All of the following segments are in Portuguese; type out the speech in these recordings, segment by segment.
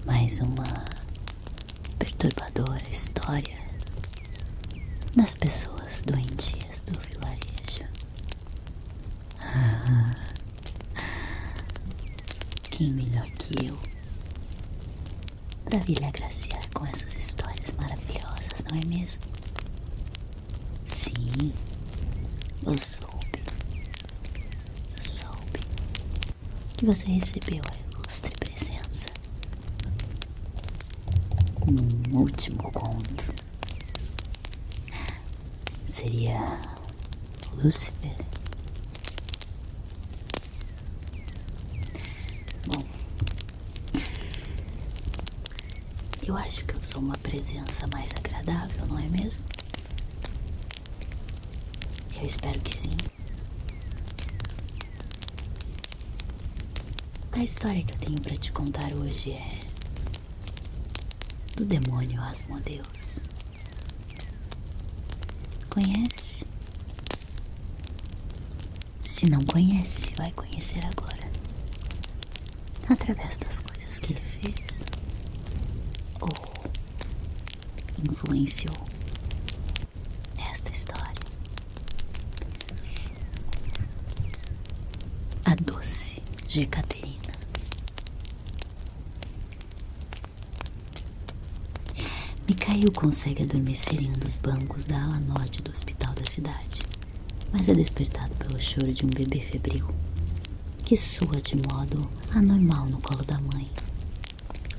mais uma perturbadora história das pessoas doentias do vilarejo. Quem melhor que eu para vir lhe agraciar com essas histórias maravilhosas, não é mesmo? Sim, eu soube que você recebeu a ilustre presença num último conto. Seria Lúcifer? Bom, eu acho que eu sou uma presença mais agradável, não é mesmo? Eu espero que sim. A história que eu tenho pra te contar hoje é do demônio Asmodeus. Conhece? Se não conhece, vai conhecer agora. Através das coisas que ele fez ou influenciou nesta história. A doce Jecaterina. Mikhail consegue adormecer em um dos bancos da ala norte do hospital da cidade, mas é despertado pelo choro de um bebê febril, que sua de modo anormal no colo da mãe.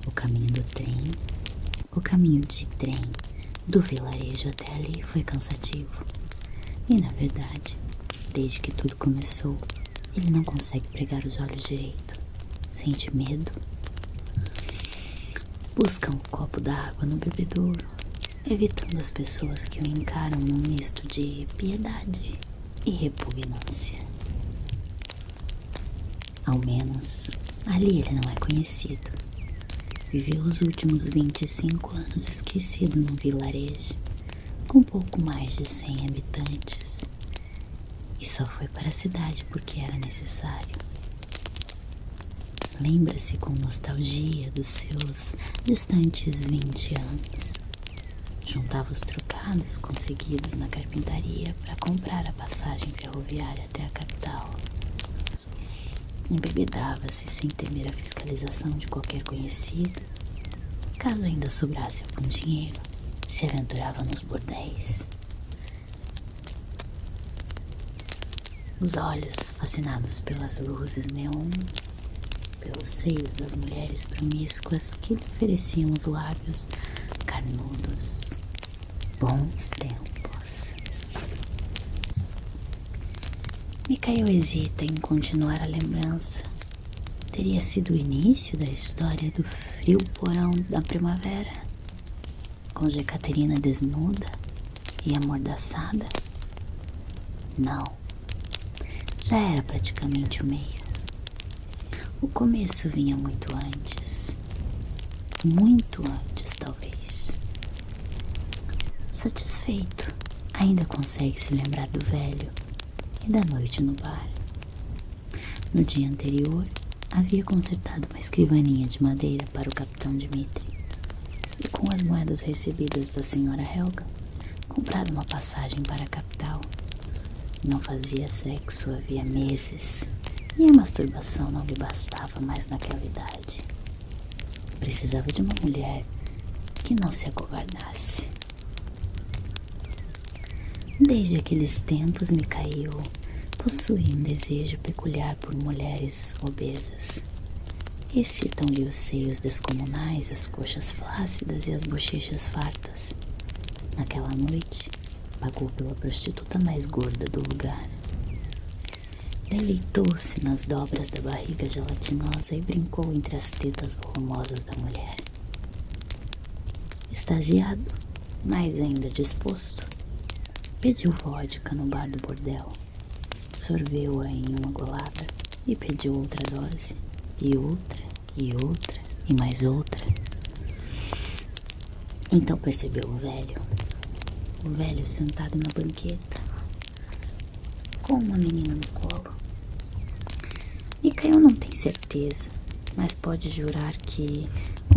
O caminho de trem do vilarejo até ali foi cansativo. E na verdade, desde que tudo começou, ele não consegue pregar os olhos direito. Sente medo. Busca um copo d'água no bebedouro, evitando as pessoas que o encaram num misto de piedade e repugnância. Ao menos, ali ele não é conhecido. Viveu os últimos 25 anos esquecido num vilarejo, com pouco mais de 100 habitantes. E só foi para a cidade porque era necessário. Lembra-se com nostalgia dos seus distantes 20 anos. Juntava os trocados conseguidos na carpintaria para comprar a passagem ferroviária até a capital. Embebedava-se sem temer a fiscalização de qualquer conhecido. Caso ainda sobrasse algum dinheiro, se aventurava nos bordéis. Os olhos fascinados pelas luzes neon, pelos seios das mulheres promíscuas que lhe ofereciam os lábios carnudos. Bons tempos. Mikhail hesita em continuar a lembrança. Teria sido o início da história do frio porão da primavera, com Jecaterina desnuda e amordaçada? Não. Já era praticamente o meio. O começo vinha muito antes. Muito antes, talvez. Satisfeito, ainda consegue se lembrar do velho e da noite no bar. No dia anterior, havia consertado uma escrivaninha de madeira para o capitão Dmitri e, com as moedas recebidas da senhora Helga, comprado uma passagem para a capital. Não fazia sexo havia meses e a masturbação não lhe bastava mais naquela idade. Precisava de uma mulher que não se acovardasse. Desde aqueles tempos, Mikhail possuía um desejo peculiar por mulheres obesas. Excitam-lhe os seios descomunais, as coxas flácidas e as bochechas fartas. Naquela noite, pagou pela prostituta mais gorda do lugar. Deleitou-se nas dobras da barriga gelatinosa e brincou entre as tetas volumosas da mulher. Extasiado, mas ainda disposto, pediu vodka no bar do bordel. Sorveu-a em uma golada e pediu outra dose, e outra, e outra, e mais outra. Então percebeu o velho sentado na banqueta, com uma menina no colo. Mikhail não tem certeza, mas pode jurar que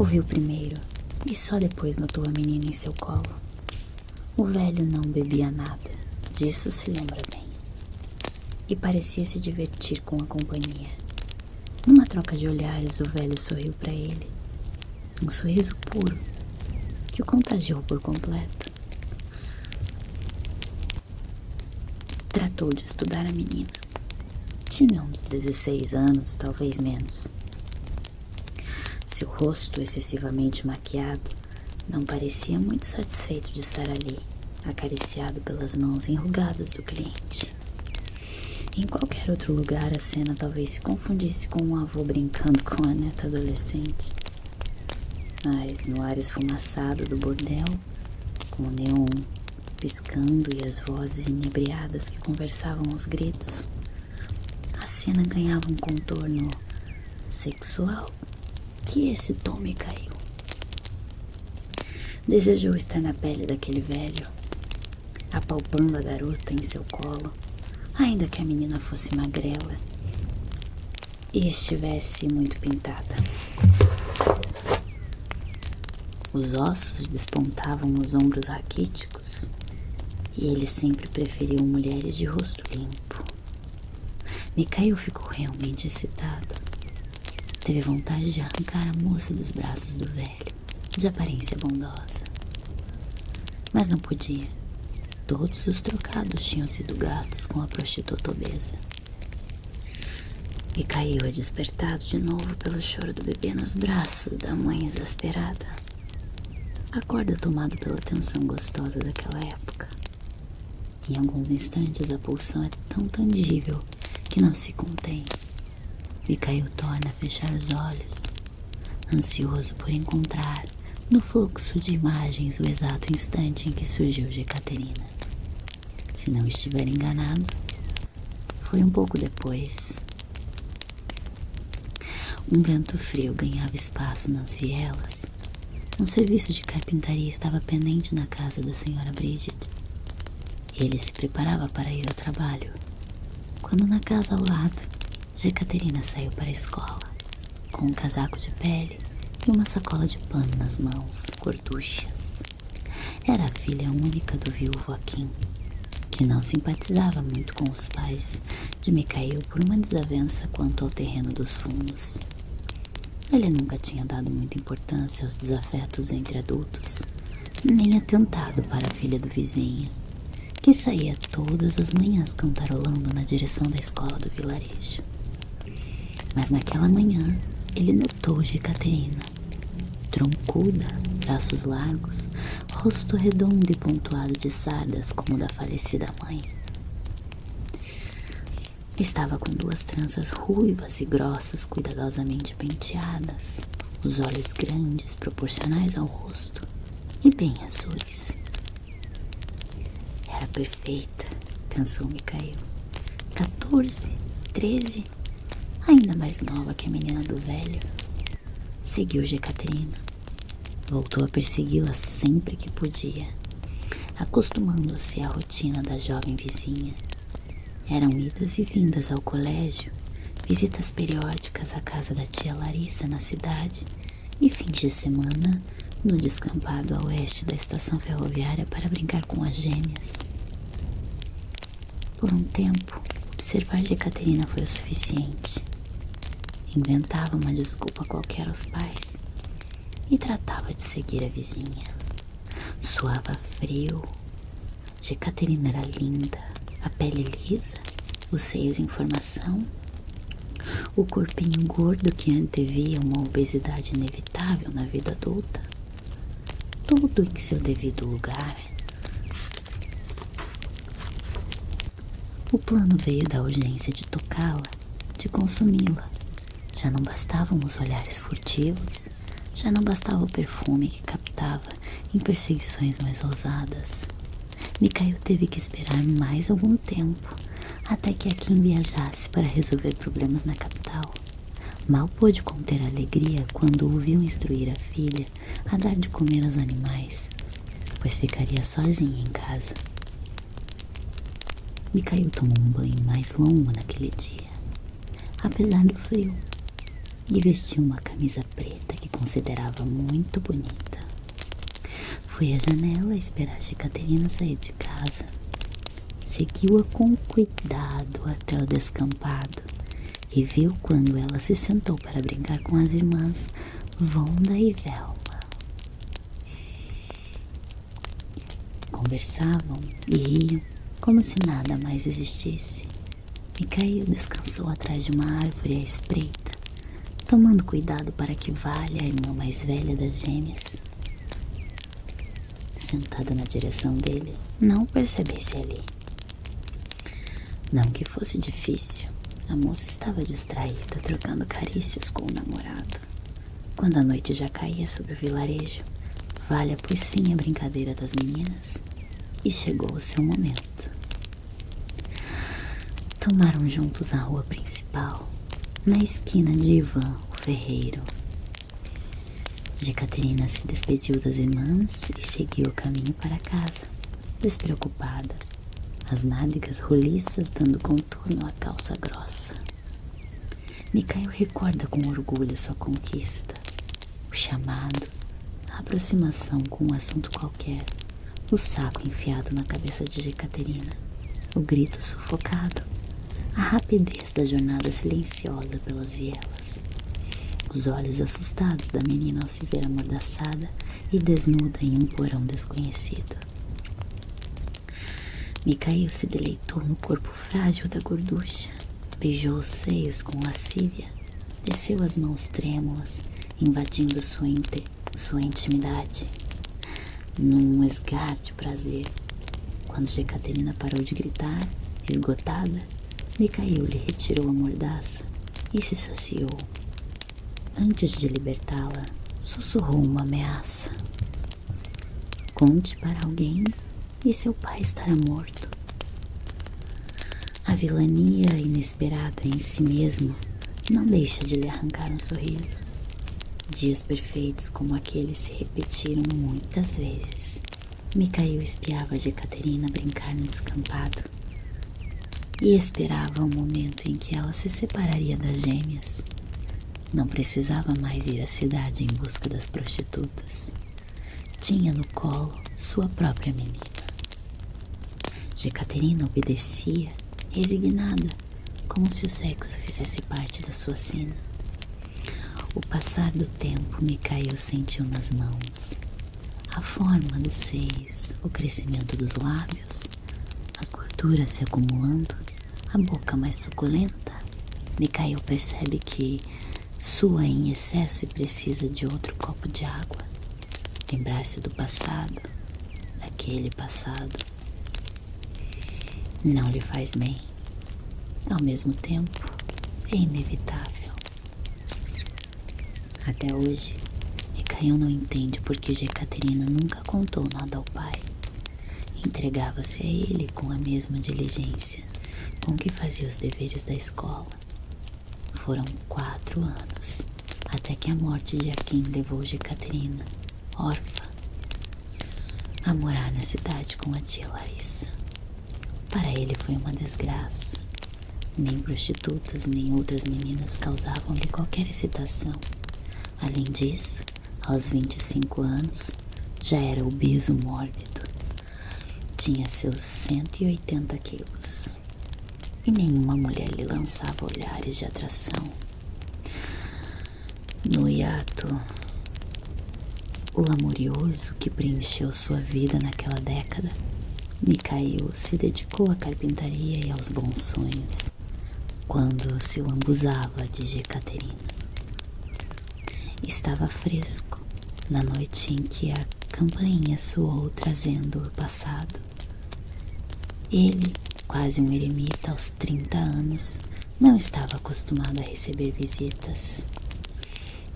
viu primeiro e só depois notou a menina em seu colo. O velho não bebia nada, disso se lembra bem, e parecia se divertir com a companhia. Numa troca de olhares, o velho sorriu para ele, um sorriso puro que o contagiou por completo. Tratou de estudar a menina. Tinha uns 16 anos, talvez menos. Seu rosto excessivamente maquiado não parecia muito satisfeito de estar ali, acariciado pelas mãos enrugadas do cliente. Em qualquer outro lugar, a cena talvez se confundisse com um avô brincando com a neta adolescente. Mas no ar esfumaçado do bordel, com o neon piscando e as vozes inebriadas que conversavam aos gritos, a cena ganhava um contorno sexual que excitou Mikhail. Desejou estar na pele daquele velho, apalpando a garota em seu colo, ainda que a menina fosse magrela e estivesse muito pintada. Os ossos despontavam nos ombros raquíticos e ele sempre preferiu mulheres de rosto limpo. Mikhail ficou realmente excitado. Teve vontade de arrancar a moça dos braços do velho, de aparência bondosa. Mas não podia. Todos os trocados tinham sido gastos com a prostituta obesa. Mikhail é despertado de novo pelo choro do bebê nos braços da mãe exasperada. Acorda tomado pela tensão gostosa daquela época. Em alguns instantes a pulsão é tão tangível que não se contém. Mikhail torna a fechar os olhos, ansioso por encontrar no fluxo de imagens o exato instante em que surgiu Jekaterina. Se não estiver enganado, foi um pouco depois. Um vento frio ganhava espaço nas vielas. Um serviço de carpintaria estava pendente na casa da senhora Bridget. Ele se preparava para ir ao trabalho, quando na casa ao lado, Jekaterina saiu para a escola, com um casaco de pele e uma sacola de pano nas mãos, gorduchas. Era a filha única do viúvo Akin, que não simpatizava muito com os pais de Mikhail por uma desavença quanto ao terreno dos fundos. Ele nunca tinha dado muita importância aos desafetos entre adultos, nem atentado para a filha do vizinho, que saía todas as manhãs cantarolando na direção da escola do vilarejo. Mas naquela manhã, ele notou Jekaterina, troncuda, braços largos, rosto redondo e pontuado de sardas como o da falecida mãe. Estava com duas tranças ruivas e grossas cuidadosamente penteadas, os olhos grandes proporcionais ao rosto e bem azuis. Era perfeita, pensou Mikhail. 14, 13, ainda mais nova que a menina do velho. Seguiu Jekaterina. Voltou a persegui-la sempre que podia, acostumando-se à rotina da jovem vizinha. Eram idas e vindas ao colégio, visitas periódicas à casa da tia Larissa na cidade e fins de semana no descampado a oeste da estação ferroviária para brincar com as gêmeas. Por um tempo, observar Jekaterina foi o suficiente. Inventava uma desculpa qualquer aos pais e tratava de seguir a vizinha. Suava frio. Jekaterina era linda, a pele lisa, os seios em formação, o corpinho gordo que antevia uma obesidade inevitável na vida adulta. Tudo em seu devido lugar. O plano veio da urgência de tocá-la, de consumi-la. Já não bastavam os olhares furtivos, já não bastava o perfume que captava em perseguições mais ousadas. Mikhail teve que esperar mais algum tempo, até que Akin viajasse para resolver problemas na capital. Mal pôde conter a alegria quando o viu instruir a filha a dar de comer aos animais, pois ficaria sozinha em casa. Mikhail tomou um banho mais longo naquele dia, apesar do frio. e vestia uma camisa preta que considerava muito bonita. Foi à janela esperar Jekaterina sair de casa. Seguiu-a com cuidado até o descampado e viu quando ela se sentou para brincar com as irmãs Vonda e Velma. Conversavam e riam como se nada mais existisse. Mikhail descansou atrás de uma árvore à espreita, tomando cuidado para que Valha, a irmã mais velha das gêmeas, sentada na direção dele, não o percebesse ali. Não que fosse difícil, a moça estava distraída, trocando carícias com o namorado. Quando a noite já caía sobre o vilarejo, Valha pôs fim à brincadeira das meninas e chegou o seu momento. Tomaram juntos a rua principal, na esquina de Ivan, o ferreiro. Jekaterina se despediu das irmãs e seguiu o caminho para casa, despreocupada, as nádegas roliças dando contorno à calça grossa. Mikhail recorda com orgulho sua conquista, o chamado, a aproximação com um assunto qualquer, o saco enfiado na cabeça de Jekaterina, o grito sufocado, a rapidez da jornada silenciosa pelas vielas, os olhos assustados da menina ao se ver amordaçada e desnuda em um porão desconhecido. Mikhail se deleitou no corpo frágil da gorducha, beijou os seios com lascívia, desceu as mãos trêmulas, invadindo sua intimidade, num esgar de prazer. Quando Jekaterina parou de gritar, esgotada, Mikhail lhe retirou a mordaça e se saciou. Antes de libertá-la, sussurrou uma ameaça. Conte para alguém e seu pai estará morto. A vilania inesperada em si mesmo não deixa de lhe arrancar um sorriso. Dias perfeitos como aquele se repetiram muitas vezes. Mikhail espiava Jekaterina brincar no descampado e esperava o momento em que ela se separaria das gêmeas. Não precisava mais ir à cidade em busca das prostitutas. Tinha no colo sua própria menina. Jekaterina obedecia, resignada, como se o sexo fizesse parte da sua sina. O passar do tempo Mikhail sentiu nas mãos a forma dos seios, o crescimento dos lábios, as gorduras se acumulando, a boca mais suculenta. Mikhail percebe que sua em excesso e precisa de outro copo de água. Lembrar-se do passado, daquele passado, não lhe faz bem. Ao mesmo tempo, é inevitável. Até hoje, Mikhail não entende por que Jekaterina nunca contou nada ao pai. Entregava-se a ele com a mesma diligência com que fazia os deveres da escola. Foram 4 anos, até que a morte de Akin levou Jekaterina, órfã, a morar na cidade com a tia Larissa. Para ele foi uma desgraça. Nem prostitutas, nem outras meninas causavam-lhe qualquer excitação. Além disso, aos 25 anos, já era obeso mórbido. Tinha seus 180 quilos. E nenhuma mulher lhe lançava olhares de atração. No hiato, o lamurioso que preencheu sua vida naquela década, Mikhail se dedicou à carpintaria e aos bons sonhos, quando se lambuzava de Jekaterina. Estava fresco, na noite em que a campainha soou trazendo o passado. Ele, quase um eremita aos 30 anos, não estava acostumado a receber visitas.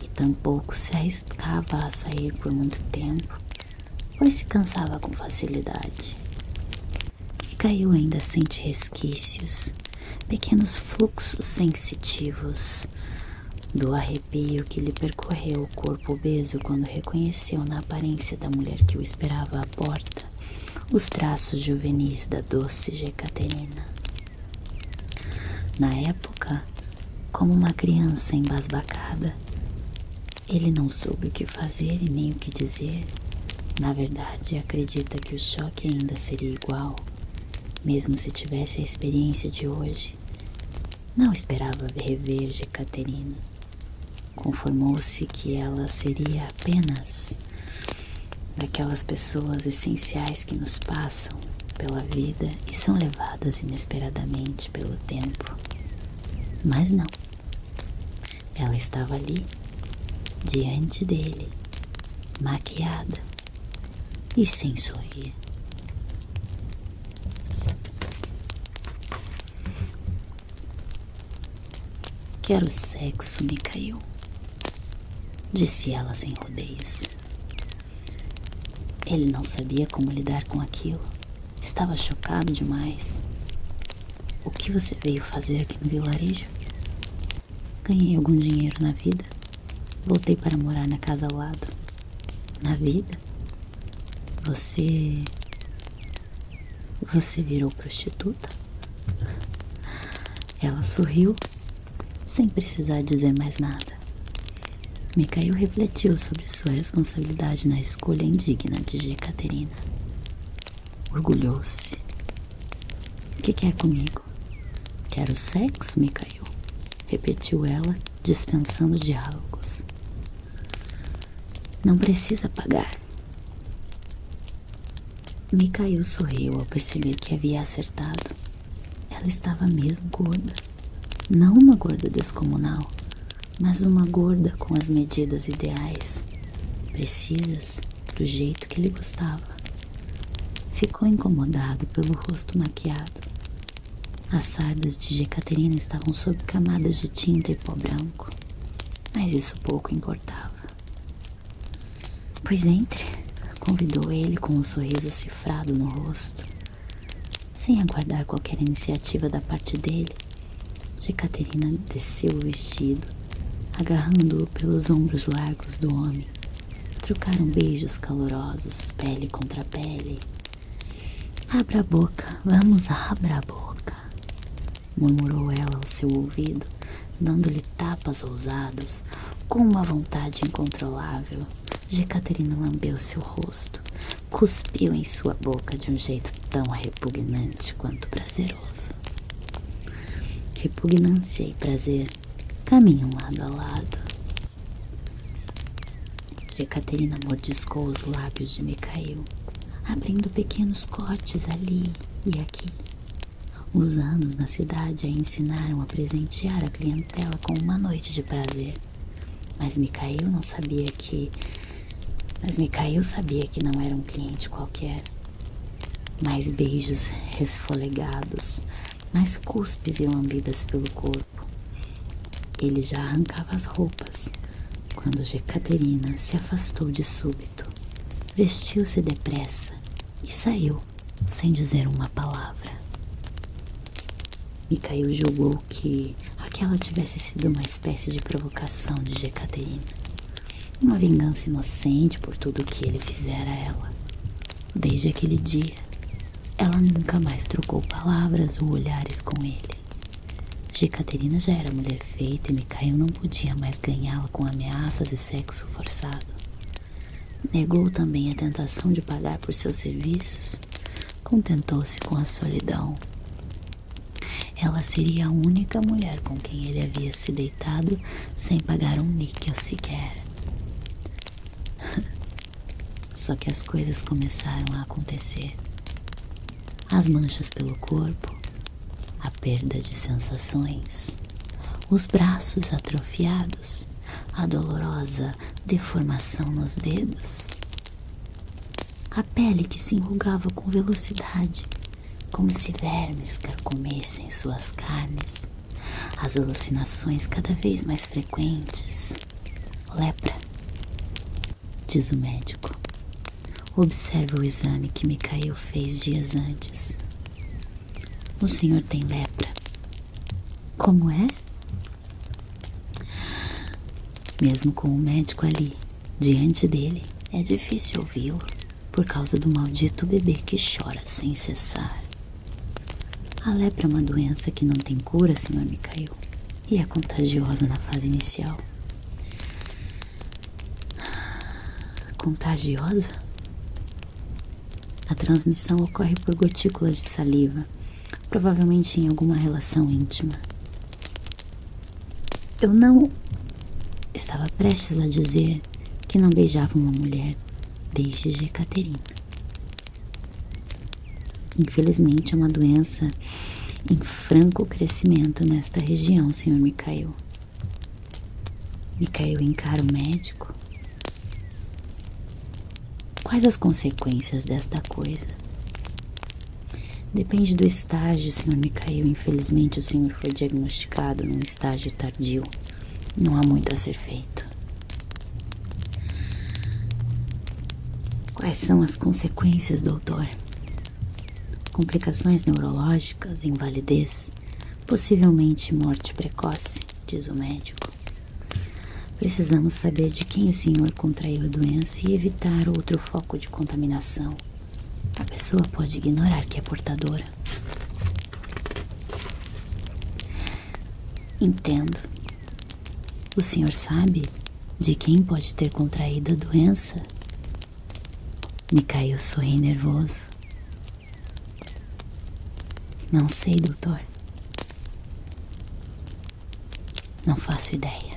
E tampouco se arriscava a sair por muito tempo, pois se cansava com facilidade. Mikhail ainda sente resquícios, pequenos fluxos sensitivos do arrepio que lhe percorreu o corpo obeso quando reconheceu na aparência da mulher que o esperava à porta os traços juvenis da doce Jekaterina. Na época, como uma criança embasbacada. Ele não soube o que fazer e nem o que dizer. Na verdade, acredita que o choque ainda seria igual, mesmo se tivesse a experiência de hoje. Não esperava rever Jekaterina. Conformou-se que ela seria apenas daquelas pessoas essenciais que nos passam pela vida e são levadas inesperadamente pelo tempo. Mas não. Ela estava ali, diante dele, maquiada e sem sorrir. Quero sexo, Mikhail, disse ela sem rodeios. Ele não sabia como lidar com aquilo. Estava chocado demais. O que você veio fazer aqui no vilarejo? Ganhei algum dinheiro na vida. Voltei para morar na casa ao lado. Na vida? Você virou prostituta? Ela sorriu, sem precisar dizer mais nada. Mikhail refletiu sobre sua responsabilidade na escolha indigna de Jekaterina. Orgulhou-se. O que quer comigo? Quero sexo, Mikhail, repetiu ela, dispensando diálogos. Não precisa pagar. Mikhail sorriu ao perceber que havia acertado. Ela estava mesmo gorda. Não uma gorda descomunal, mas uma gorda com as medidas ideais, precisas, do jeito que ele gostava. Ficou incomodado pelo rosto maquiado. As sardas de Jekaterina estavam sob camadas de tinta e pó branco, mas isso pouco importava. Pois entre, convidou ele com um sorriso cifrado no rosto. Sem aguardar qualquer iniciativa da parte dele, Jekaterina desceu o vestido, agarrando-o pelos ombros largos do homem. Trocaram beijos calorosos, pele contra pele. Abra a boca, vamos, abra a boca, murmurou ela ao seu ouvido, dando-lhe tapas ousados, com uma vontade incontrolável. Jekaterina lambeu seu rosto, cuspiu em sua boca de um jeito tão repugnante quanto prazeroso. Repugnância e prazer caminham lado a lado. Jekaterina mordiscou os lábios de Mikhail, abrindo pequenos cortes ali e aqui. Os anos na cidade a ensinaram a presentear a clientela com uma noite de prazer. Mas Mikhail sabia que não era um cliente qualquer. Mais beijos resfolegados, mais cuspes e lambidas pelo corpo. Ele já arrancava as roupas, quando Jekaterina se afastou de súbito. Vestiu-se depressa e saiu, sem dizer uma palavra. Mikhail julgou que aquela tivesse sido uma espécie de provocação de Jekaterina. Uma vingança inocente por tudo o que ele fizera a ela. Desde aquele dia, ela nunca mais trocou palavras ou olhares com ele. Jekaterina já era mulher feita e Mikhail não podia mais ganhá-la com ameaças e sexo forçado. Negou também a tentação de pagar por seus serviços. Contentou-se com a solidão. Ela seria a única mulher com quem ele havia se deitado sem pagar um níquel sequer. Só que as coisas começaram a acontecer. As manchas pelo corpo, a perda de sensações, os braços atrofiados, a dolorosa deformação nos dedos, a pele que se enrugava com velocidade, como se vermes carcomessem suas carnes, as alucinações cada vez mais frequentes. Lepra, diz o médico. Observa o exame que Mikhail fez dias antes. O senhor tem lepra. Como é? Mesmo com o médico ali, diante dele, é difícil ouvi-lo, por causa do maldito bebê que chora sem cessar. A lepra é uma doença que não tem cura, senhor Mikhail. e é contagiosa na fase inicial. Contagiosa? A transmissão ocorre por gotículas de saliva, provavelmente em alguma relação íntima. Eu não estava prestes a dizer que não beijava uma mulher desde Jecaterina. Infelizmente é uma doença em franco crescimento nesta região, Sr. Mikhail. Mikhail encara o médico. Quais as consequências desta coisa? Depende do estágio, Sr. Mikhail. Infelizmente o senhor foi diagnosticado num estágio tardio. Não há muito a ser feito. Quais são as consequências, doutor? Complicações neurológicas, invalidez, possivelmente morte precoce, diz o médico. Precisamos saber de quem o senhor contraiu a doença e evitar outro foco de contaminação. A pessoa pode ignorar que é portadora. Entendo. O senhor sabe de quem pode ter contraído a doença? Mikhail sorri nervoso. Não sei, doutor. Não faço ideia.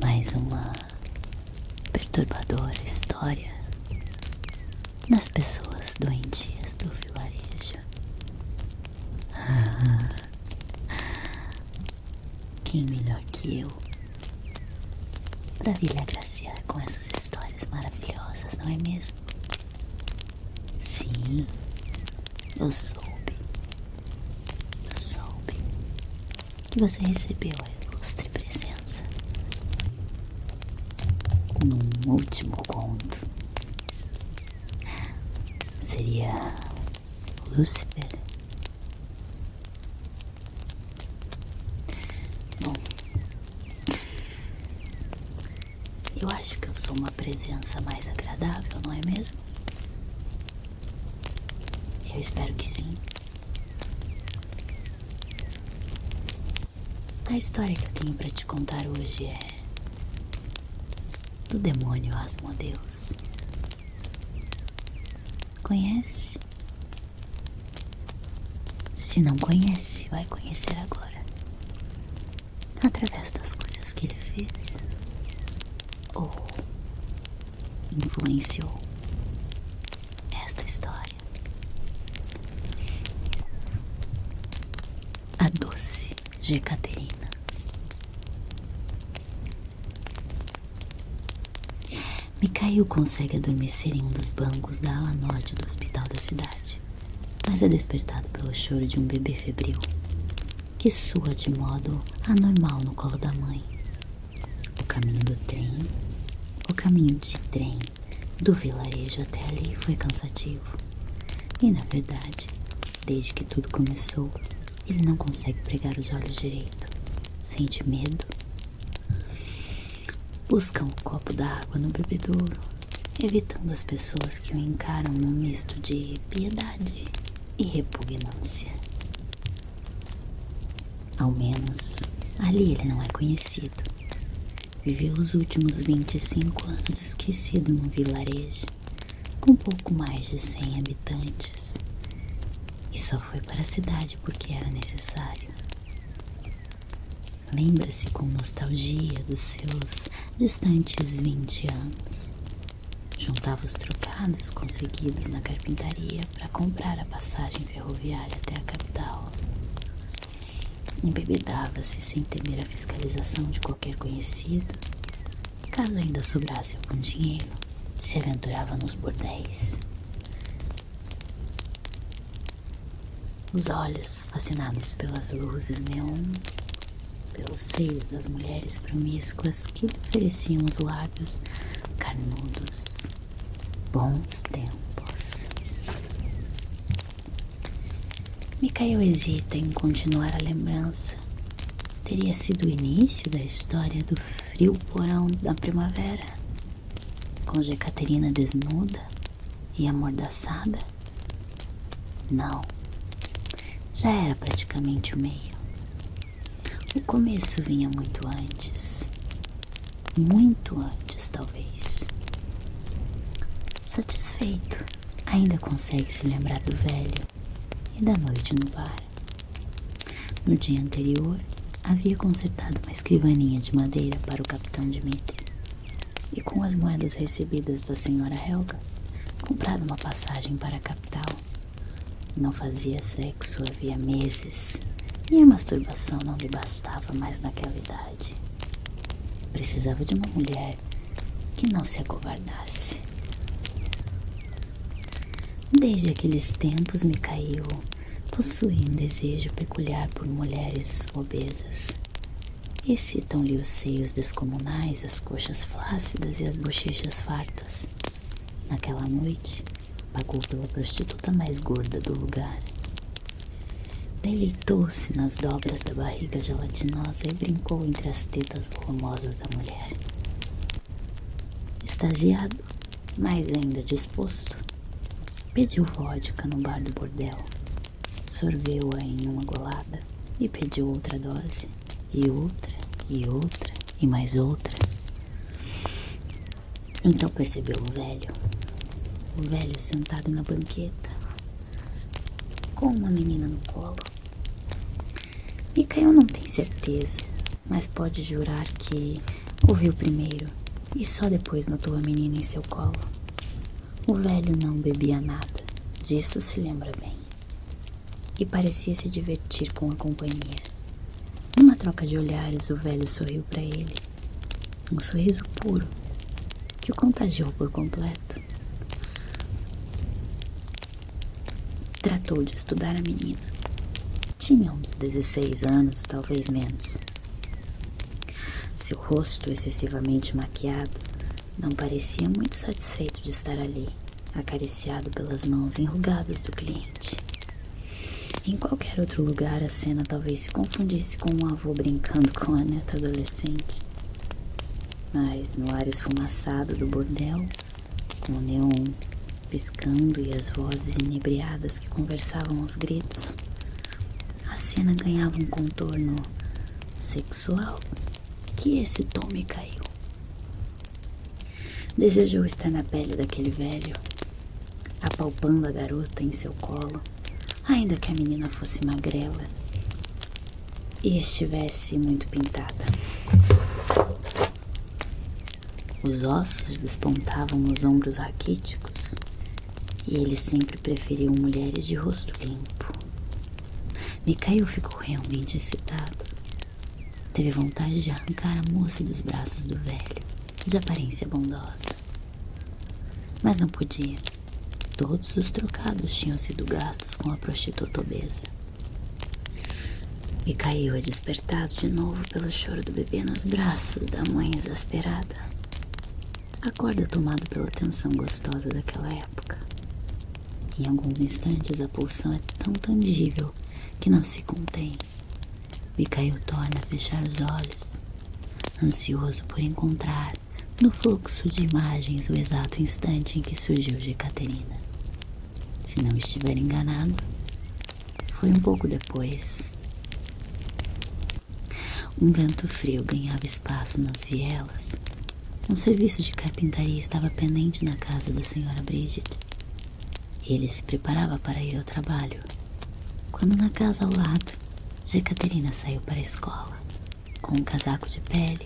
Mais uma perturbadora história das pessoas doentias do vilarejo. Quem melhor que eu para vir lhe agraciar com essas histórias maravilhosas, não é mesmo? Sim, eu soube que você recebeu a ilustre presença num último conto. Seria Lúcifer? Bom, eu acho que eu sou uma presença mais agradável, não é mesmo? Eu espero que sim. A história que eu tenho pra te contar hoje é do demônio Asmodeus. Conhece? Se não conhece, vai conhecer agora. Através das coisas que ele fez ou influenciou esta história. A doce Jecaterina. Mikhail consegue adormecer em um dos bancos da ala norte do hospital da cidade, mas é despertado pelo choro de um bebê febril, que sua de modo anormal no colo da mãe. O caminho de trem do vilarejo até ali foi cansativo. E na verdade, desde que tudo começou, ele não consegue pregar os olhos direito. Sente medo. Busca um copo d'água no bebedouro, evitando as pessoas que o encaram num misto de piedade e repugnância. Ao menos, ali ele não é conhecido. Viveu os últimos 25 anos esquecido num vilarejo, com pouco mais de 100 habitantes. E só foi para a cidade porque era necessário. Lembra-se com nostalgia dos seus distantes 20 anos. Juntava os trocados conseguidos na carpintaria para comprar a passagem ferroviária até a capital. Embebedava-se sem temer a fiscalização de qualquer conhecido. Caso ainda sobrasse algum dinheiro, se aventurava nos bordéis. Os olhos fascinados pelas luzes neon, pelos seios das mulheres promíscuas que lhe ofereciam os lábios carnudos. Bons tempos. Mikhail hesita em continuar a lembrança. Teria sido o início da história do frio porão da primavera, com Jekaterina desnuda e amordaçada? Não. Já era praticamente o meio. O começo vinha muito antes. Muito antes, talvez. Satisfeito, ainda consegue se lembrar do velho e da noite no bar. No dia anterior, havia consertado uma escrivaninha de madeira para o capitão Dmitri e, com as moedas recebidas da senhora Helga, comprado uma passagem para a capital. Não fazia sexo havia meses e a masturbação não lhe bastava mais naquela idade. Precisava de uma mulher que não se acovardasse. Desde aqueles tempos, Mikhail possuía um desejo peculiar por mulheres obesas. Excitam-lhe os seios descomunais, as coxas flácidas e as bochechas fartas. Naquela noite, pagou pela prostituta mais gorda do lugar. Deleitou-se nas dobras da barriga gelatinosa e brincou entre as tetas volumosas da mulher. Extasiado, mas ainda disposto, pediu vodka no bar do bordel. Sorveu-a em uma golada e pediu outra dose, e outra, e outra, e mais outra. Então percebeu o velho sentado na banqueta, com uma menina no colo. Mikhail não tem certeza, mas pode jurar que ouviu primeiro e só depois notou a menina em seu colo. O velho não bebia nada, disso se lembra bem, e parecia se divertir com a companhia. Numa troca de olhares, o velho sorriu para ele, um sorriso puro, que o contagiou por completo. Tratou de estudar a menina. Tinha uns 16 anos, talvez menos. Seu rosto excessivamente maquiado não parecia muito satisfeito de estar ali, acariciado pelas mãos enrugadas do cliente. Em qualquer outro lugar, a cena talvez se confundisse com um avô brincando com a neta adolescente. Mas no ar esfumaçado do bordel, com o neon piscando e as vozes inebriadas que conversavam aos gritos, a cena ganhava um contorno sexual que excitou Mikhail. Desejou estar na pele daquele velho, apalpando a garota em seu colo, ainda que a menina fosse magrela e estivesse muito pintada. Os ossos despontavam nos ombros raquíticos e ele sempre preferiu mulheres de rosto limpo. Mikhail ficou realmente excitado. Teve vontade de arrancar a moça dos braços do velho, de aparência bondosa. Mas não podia. Todos os trocados tinham sido gastos com a prostituta obesa. Mikhail é despertado de novo pelo choro do bebê nos braços da mãe exasperada. Acorda tomado pela tensão gostosa daquela época. Em alguns instantes a pulsão é tão tangível que não se contém. Mikhail torna a fechar os olhos, ansioso por encontrar no fluxo de imagens o exato instante em que surgiu Jekaterina. Se não estiver enganado, foi um pouco depois. Um vento frio ganhava espaço nas vielas. Um serviço de carpintaria estava pendente na casa da senhora Bridget. Ele se preparava para ir ao trabalho, quando na casa ao lado, Jekaterina saiu para a escola, com com um casaco de pele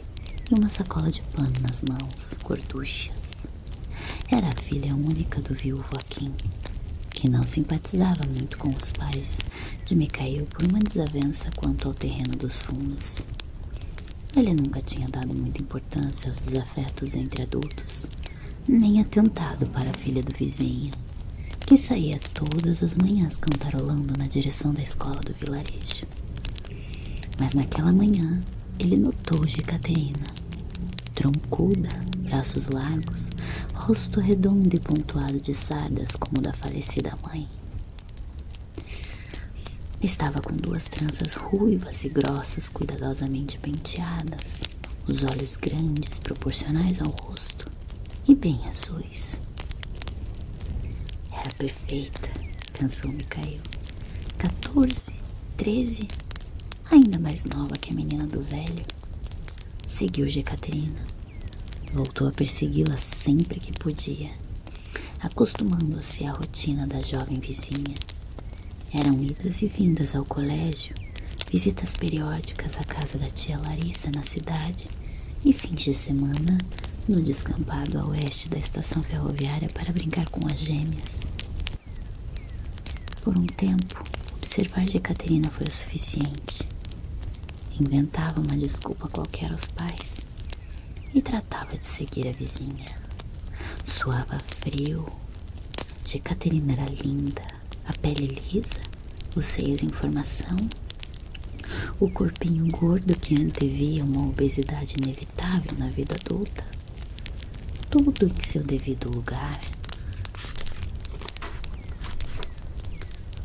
e uma sacola de pano nas mãos, gorduchas. Era a filha única do viúvo Akin, que não simpatizava muito com os pais de Mikhail por uma desavença quanto ao terreno dos fundos. Ele nunca tinha dado muita importância aos desafetos entre adultos, nem atentado para a filha do vizinho, que saía todas as manhãs cantarolando na direção da escola do vilarejo. Mas naquela manhã, ele notou Jekaterina, troncuda, braços largos, rosto redondo e pontuado de sardas como o da falecida mãe. Estava com 2 tranças ruivas e grossas cuidadosamente penteadas, os olhos grandes proporcionais ao rosto e bem azuis. Era perfeita, pensou Mikhail. 14, 13, ainda mais nova que a menina do velho. Seguiu Jekaterina. Voltou a persegui-la sempre que podia, acostumando-se à rotina da jovem vizinha. Eram idas e vindas ao colégio, visitas periódicas à casa da tia Larissa na cidade e fins de semana no descampado a oeste da estação ferroviária para brincar com as gêmeas. Por um tempo, observar Jekaterina foi o suficiente. Inventava uma desculpa qualquer aos pais e tratava de seguir a vizinha. Suava frio. Jekaterina era linda, a pele lisa, os seios em formação, o corpinho gordo que antevia uma obesidade inevitável na vida adulta. Tudo em seu devido lugar.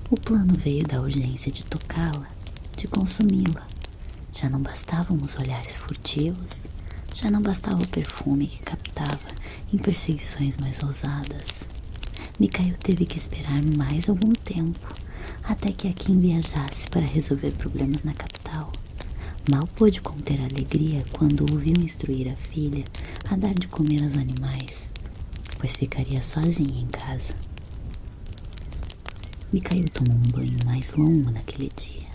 O plano veio da urgência de tocá-la, de consumi-la. Já não bastavam os olhares furtivos, já não bastava o perfume que captava em perseguições mais ousadas. Mikhail teve que esperar mais algum tempo, até que Akin viajasse para resolver problemas na capital. Mal pôde conter a alegria quando ouviu instruir a filha a dar de comer aos animais, pois ficaria sozinha em casa. Mikhail tomou um banho mais longo naquele dia,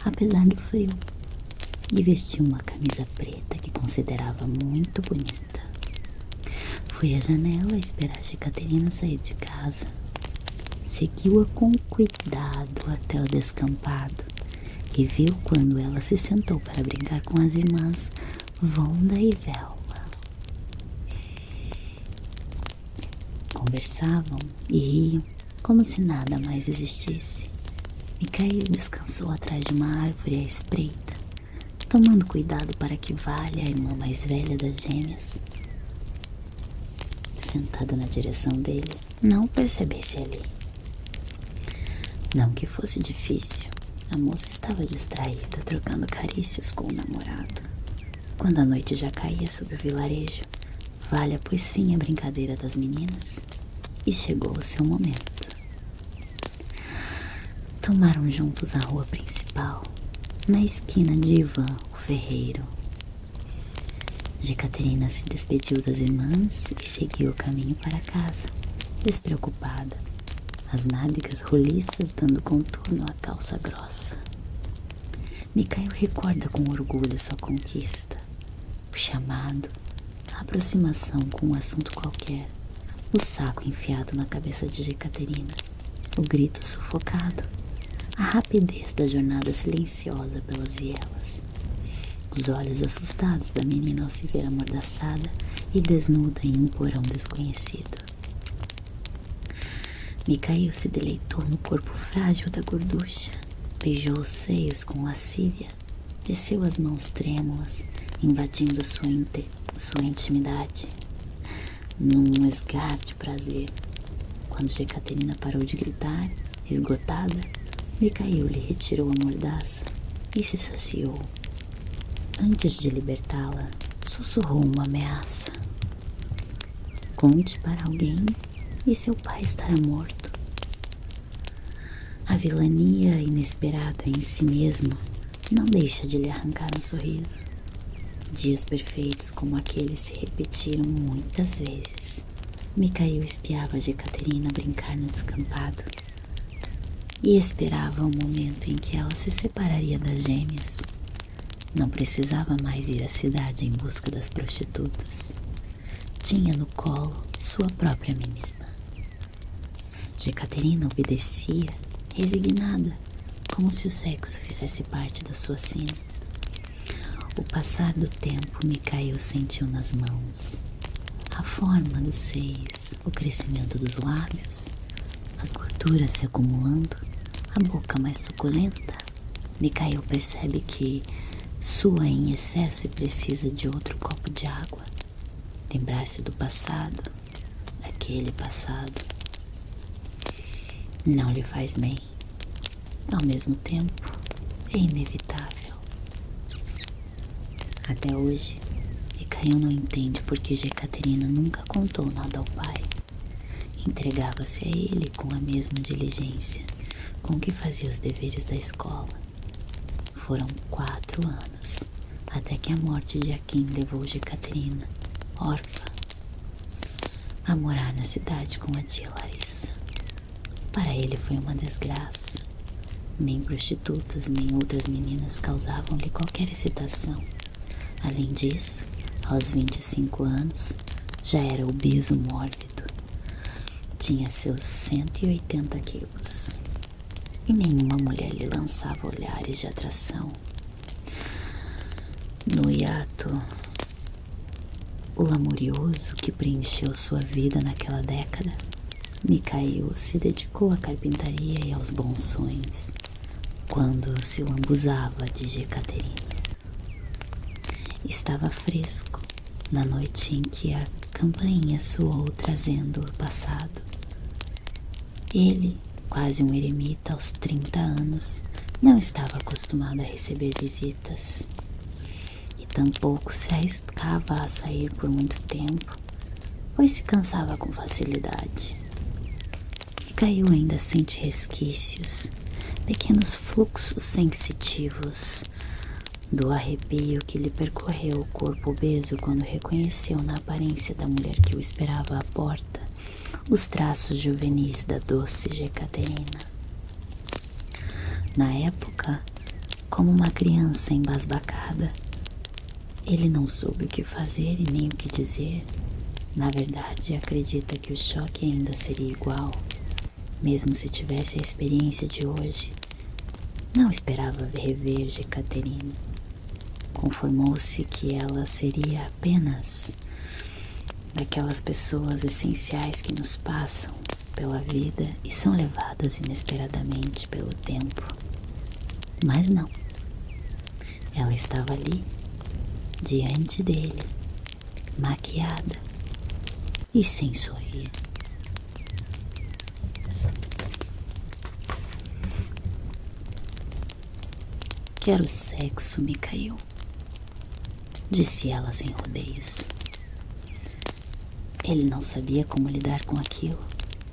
apesar do frio, e vestiu uma camisa preta que considerava muito bonita. Foi à janela esperar Jekaterina sair de casa. Seguiu-a com cuidado até o descampado e viu quando ela se sentou para brincar com as irmãs Vonda e Velma. Conversavam e riam como se nada mais existisse. Mikhail descansou atrás de uma árvore à espreita, tomando cuidado para que Valha, a irmã mais velha das gêmeas, sentada na direção dele, não o percebesse ali. Não que fosse difícil, a moça estava distraída, trocando carícias com o namorado. Quando a noite já caía sobre o vilarejo, Valha pôs fim à brincadeira das meninas e chegou o seu momento. Tomaram juntos a rua principal, na esquina de Ivan, o ferreiro. Jekaterina se despediu das irmãs e seguiu o caminho para casa, despreocupada, as nádegas roliças dando contorno à calça grossa. Mikhail recorda com orgulho sua conquista, o chamado, a aproximação com um assunto qualquer, o saco enfiado na cabeça de Jekaterina, o grito sufocado, a rapidez da jornada silenciosa pelas vielas. Os olhos assustados da menina ao se ver amordaçada e desnuda em um porão desconhecido. Mikhail se deleitou no corpo frágil da gorducha, beijou os seios com lascívia, desceu as mãos trêmulas, invadindo sua intimidade, num esgar de prazer. Quando Jekaterina parou de gritar, esgotada, Mikhail lhe retirou a mordaça e se saciou. Antes de libertá-la, sussurrou uma ameaça. Conte para alguém e seu pai estará morto. A vilania inesperada em si mesmo não deixa de lhe arrancar um sorriso. Dias perfeitos como aquele se repetiram muitas vezes. Mikhail espiava Jekaterina brincar no descampado e esperava o momento em que ela se separaria das gêmeas. Não precisava mais ir à cidade em busca das prostitutas. Tinha no colo sua própria menina. Jekaterina obedecia, resignada, como se o sexo fizesse parte da sua sina. O passar do tempo, Mikhail sentiu nas mãos a forma dos seios, o crescimento dos lábios, as gorduras se acumulando, a boca mais suculenta. Mikhail percebe que sua em excesso e precisa de outro copo de água. Lembrar-se do passado, daquele passado, não lhe faz bem. Ao mesmo tempo, é inevitável. Até hoje, Mikhail não entende por que Jekaterina nunca contou nada ao pai. Entregava-se a ele com a mesma diligência com que fazia os deveres da escola. Foram 4 anos, até que a morte de Akim levou Jekaterina, órfã, a morar na cidade com a tia Larissa. Para ele foi uma desgraça. Nem prostitutas, nem outras meninas causavam-lhe qualquer excitação. Além disso, aos 25 anos, já era obeso mórbido. Tinha seus 180 quilos. E nenhuma mulher lhe lançava olhares de atração. No hiato, o lamurioso que preencheu sua vida naquela década, Mikhail se dedicou à carpintaria e aos bons sonhos, quando se lambuzava de Jekaterina. Estava fresco na noite em que a campainha soou trazendo o passado. Ele, quase um eremita aos 30 anos, não estava acostumado a receber visitas e tampouco se arriscava a sair por muito tempo, pois se cansava com facilidade. Mikhail ainda sente resquícios, pequenos fluxos sensitivos do arrepio que lhe percorreu o corpo obeso quando reconheceu na aparência da mulher que o esperava à porta os traços juvenis da doce Jekaterina. Na época, como uma criança embasbacada, ele não soube o que fazer e nem o que dizer. Na verdade, acredita que o choque ainda seria igual, mesmo se tivesse a experiência de hoje. Não esperava rever Jekaterina. Conformou-se que ela seria apenas daquelas pessoas essenciais que nos passam pela vida e são levadas inesperadamente pelo tempo. Mas não. Ela estava ali, diante dele, maquiada e sem sorrir. Quero sexo, Mikhail, disse ela sem rodeios. Ele não sabia como lidar com aquilo.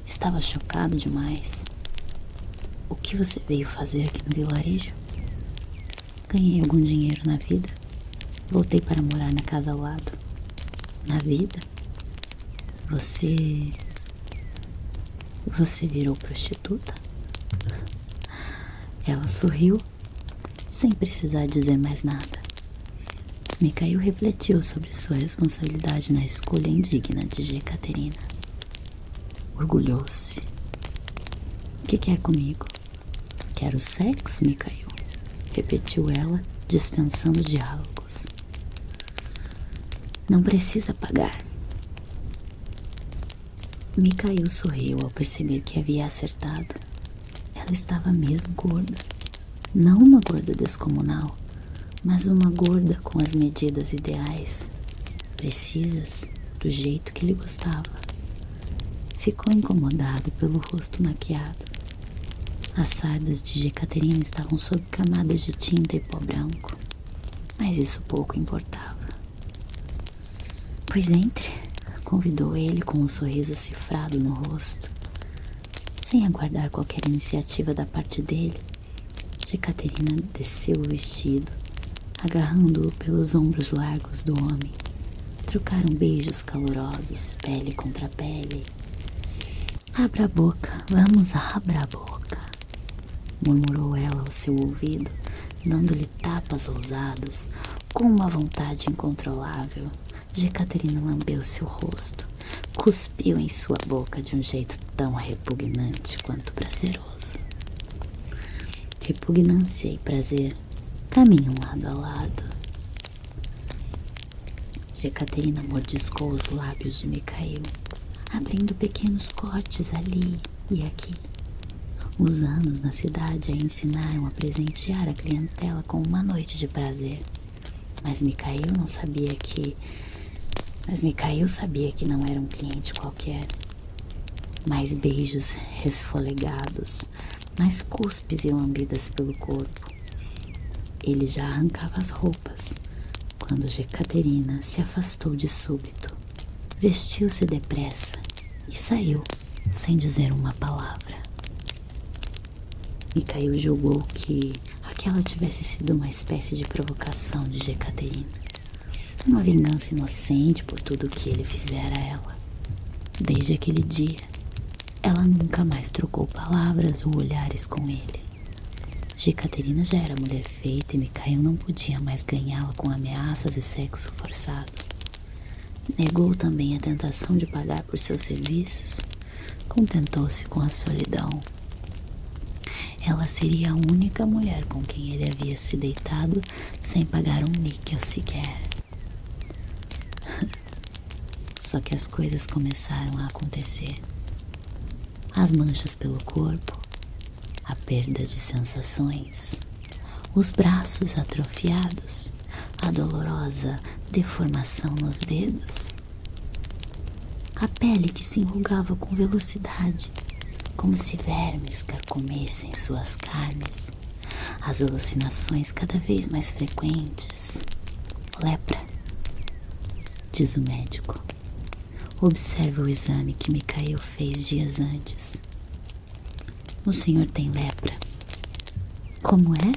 Estava chocado demais. O que você veio fazer aqui no vilarejo? Ganhei algum dinheiro na vida. Voltei para morar na casa ao lado. Na vida? Você virou prostituta? Ela sorriu, sem precisar dizer mais nada. Mikhail refletiu sobre sua responsabilidade na escolha indigna de Jekaterina. Orgulhou-se. O que quer comigo? Quero sexo, Mikhail, repetiu ela, dispensando diálogos. Não precisa pagar. Mikhail sorriu ao perceber que havia acertado. Ela estava mesmo gorda. Não uma gorda descomunal, mas uma gorda com as medidas ideais, precisas, do jeito que ele gostava. Ficou incomodado pelo rosto maquiado. As sardas de Jekaterina estavam sob camadas de tinta e pó branco, mas isso pouco importava. Pois entre, convidou ele com um sorriso cifrado no rosto. Sem aguardar qualquer iniciativa da parte dele, Jekaterina desceu o vestido, agarrando-o pelos ombros largos do homem. Trocaram beijos calorosos, pele contra pele. Abra a boca, vamos, abra a boca, murmurou ela ao seu ouvido, dando-lhe tapas ousados, com uma vontade incontrolável. Jecaterina lambeu seu rosto, cuspiu em sua boca de um jeito tão repugnante quanto prazeroso. Repugnância e prazer caminham lado a lado. Jecaterina mordiscou os lábios de Micael, abrindo pequenos cortes ali e aqui. Os anos na cidade a ensinaram a presentear a clientela com uma noite de prazer. Mas Micael sabia que não era um cliente qualquer. Mais beijos resfolegados, mais cuspes e lambidas pelo corpo. Ele já arrancava as roupas, quando Jecaterina se afastou de súbito. Vestiu-se depressa e saiu, sem dizer uma palavra. Micael julgou que aquela tivesse sido uma espécie de provocação de Jecaterina. Uma vingança inocente por tudo o que ele fizera a ela. Desde aquele dia, ela nunca mais trocou palavras ou olhares com ele. Jecaterina já era mulher feita e Micael não podia mais ganhá-la com ameaças e sexo forçado. Negou também a tentação de pagar por seus serviços. Contentou-se com a solidão. Ela seria a única mulher com quem ele havia se deitado sem pagar um níquel sequer. Só que as coisas começaram a acontecer. As manchas pelo corpo, a perda de sensações, os braços atrofiados, a dolorosa deformação nos dedos, a pele que se enrugava com velocidade, como se vermes carcomessem suas carnes, as alucinações cada vez mais frequentes. Lepra, diz o médico. Observa o exame que Micael fez dias antes. O senhor tem lepra. Como é?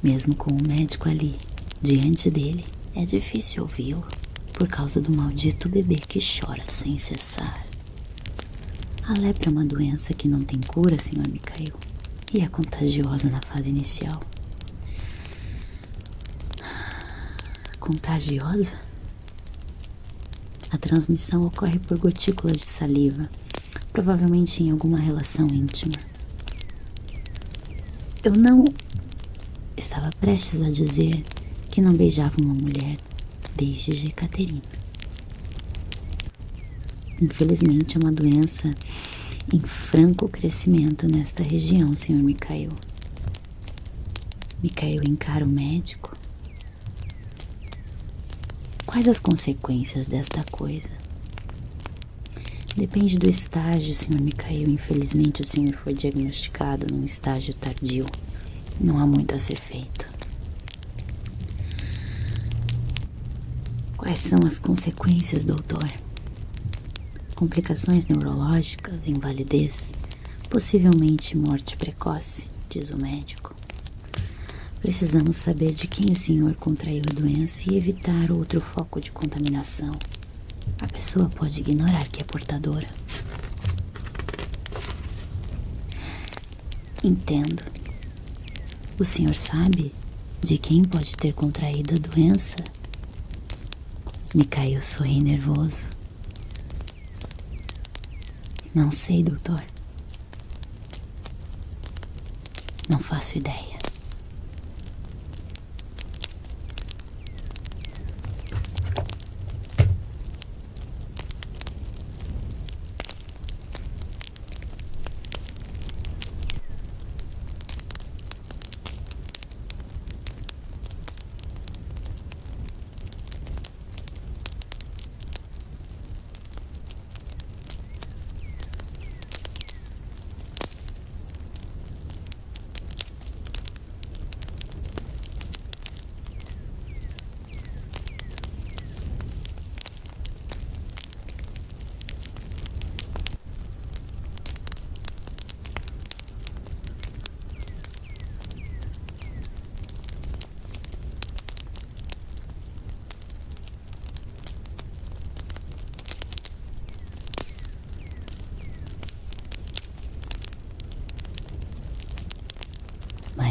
Mesmo com o médico ali, diante dele, é difícil ouvi-lo, por causa do maldito bebê que chora sem cessar. A lepra é uma doença que não tem cura, senhor Micael, e é contagiosa na fase inicial. Contagiosa? A transmissão ocorre por gotículas de saliva, provavelmente em alguma relação íntima. Eu não... Estava prestes a dizer que não beijava uma mulher desde Jecaterina. Infelizmente é uma doença em franco crescimento nesta região, senhor Micael. Micael encara o médico. Quais as consequências desta coisa? Depende do estágio, senhor Micael. Infelizmente o senhor foi diagnosticado num estágio tardio. Não há muito a ser feito. Quais são as consequências, doutor? Complicações neurológicas, invalidez, possivelmente morte precoce, diz o médico. Precisamos saber de quem o senhor contraiu a doença e evitar outro foco de contaminação. A pessoa pode ignorar que é portadora. Entendo. O senhor sabe de quem pode ter contraído a doença? Micael sorri nervoso. Não sei, doutor. Não faço ideia.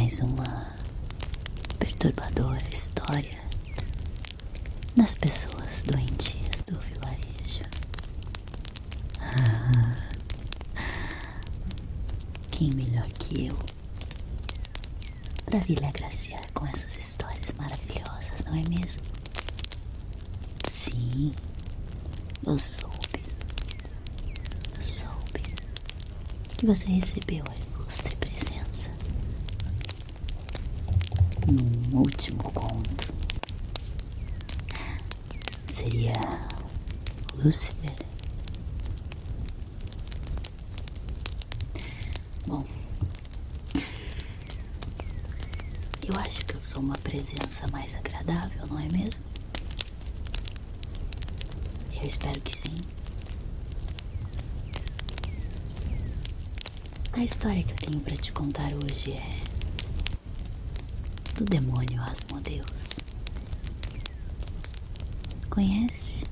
mais uma perturbadora história das pessoas doentias do vilarejo. Quem melhor que eu para vir lhe agraciar com essas histórias maravilhosas, não é mesmo? Sim, eu soube que você recebeu a ilustre presença num último conto. Seria Lúcifer. Bom, eu acho que eu sou uma presença mais agradável, não é mesmo? Eu espero que sim. A história que eu tenho para te contar hoje é do demônio Asmodeus. Conhece?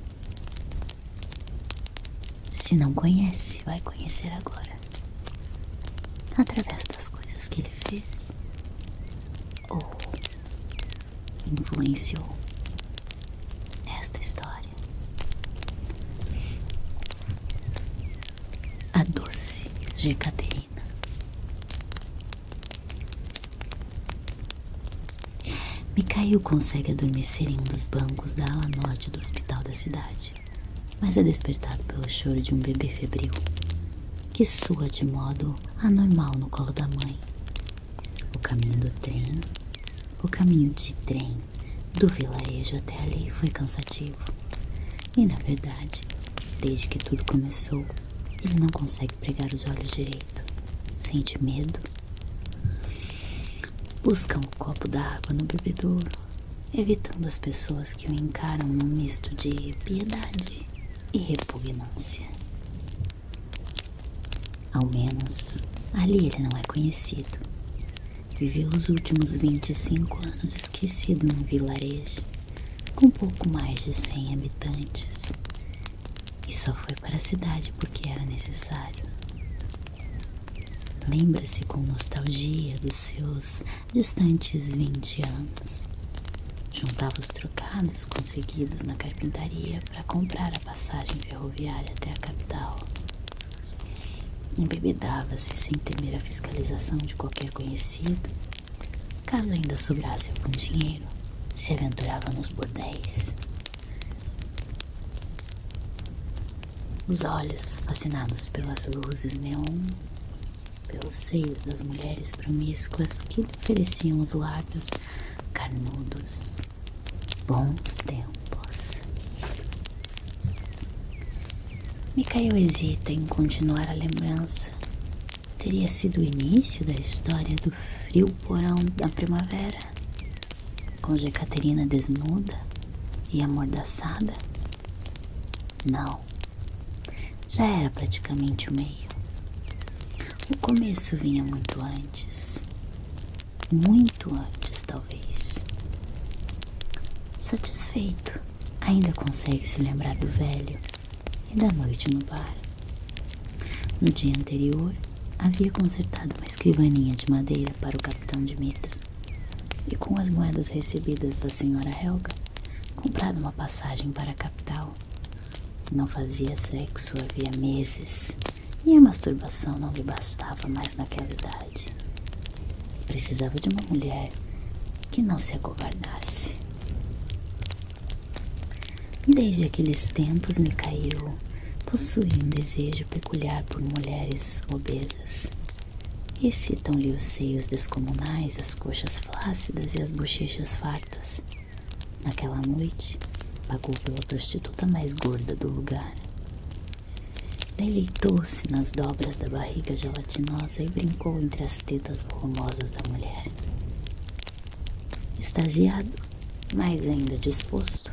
Se não conhece, vai conhecer agora. Através das coisas que ele fez ou influenciou nesta história. A doce Jecaterina. Mikhail consegue adormecer em um dos bancos da ala norte do hospital da cidade, mas é despertado pelo choro de um bebê febril, que sua de modo anormal no colo da mãe. O caminho de trem do vilarejo até ali foi cansativo. E na verdade, desde que tudo começou, ele não consegue pregar os olhos direito. Sente medo. Busca um copo d'água no bebedouro, evitando as pessoas que o encaram num misto de piedade e repugnância. Ao menos, ali ele não é conhecido. Viveu os últimos 25 anos esquecido num vilarejo com pouco mais de 100 habitantes. E só foi para a cidade porque era necessário. Lembra-se com nostalgia dos seus distantes 20 anos. Juntava os trocados conseguidos na carpintaria para comprar a passagem ferroviária até a capital. Embebedava-se sem temer a fiscalização de qualquer conhecido. Caso ainda sobrasse algum dinheiro, se aventurava nos bordéis. Os olhos fascinados pelas luzes neon, pelos seios das mulheres promíscuas que lhe ofereciam os lábios carnudos. Bons tempos. Mikhail hesita em continuar a lembrança. Teria sido o início da história do frio porão da primavera, com Jecaterina desnuda e amordaçada? Não. Já era praticamente o meio. O começo vinha muito antes, talvez. Satisfeito, ainda consegue se lembrar do velho e da noite no bar. No dia anterior, havia consertado uma escrivaninha de madeira para o capitão Dmitri e, com as moedas recebidas da senhora Helga, comprado uma passagem para a capital. Não fazia sexo havia meses. E a masturbação não lhe bastava mais naquela idade. Precisava de uma mulher que não se acovardasse. Desde aqueles tempos, Mikhail possuía um desejo peculiar por mulheres obesas. Excitam-lhe os seios descomunais, as coxas flácidas e as bochechas fartas. Naquela noite, pagou pela prostituta mais gorda do lugar. Deleitou-se nas dobras da barriga gelatinosa e brincou entre as tetas volumosas da mulher. Extasiado, mas ainda disposto,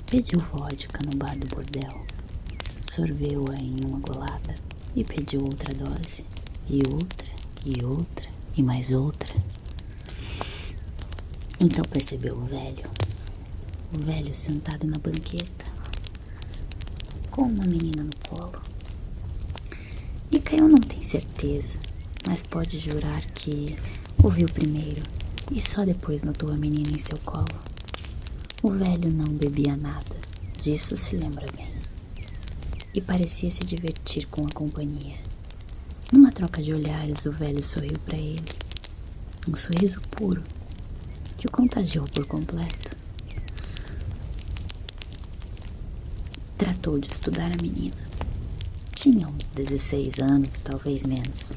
pediu vodka no bar do bordel, sorveu-a em uma golada e pediu outra dose, e outra, e mais outra. Então percebeu o velho sentado na banqueta, com uma menina no colo. Mikhail não tem certeza, mas pode jurar que Ouviu primeiro e só depois notou a menina em seu colo. O velho não bebia nada, disso se lembra bem, e parecia se divertir com a companhia. Numa troca de olhares, o velho sorriu para ele, um sorriso puro que o contagiou por completo. Tratou de estudar a menina. Tinha uns 16 anos, talvez menos.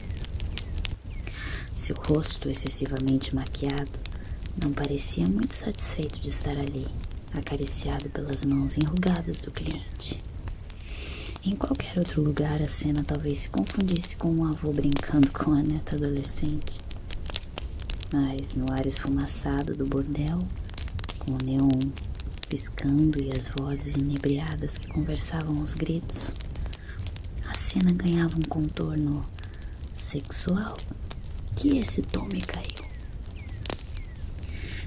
Seu rosto excessivamente maquiado não parecia muito satisfeito de estar ali, acariciado pelas mãos enrugadas do cliente. Em qualquer outro lugar, a cena talvez se confundisse com um avô brincando com a neta adolescente. Mas no ar esfumaçado do bordel, com o neon piscando e as vozes inebriadas que conversavam aos gritos, a cena ganhava um contorno sexual que excitou Mikhail.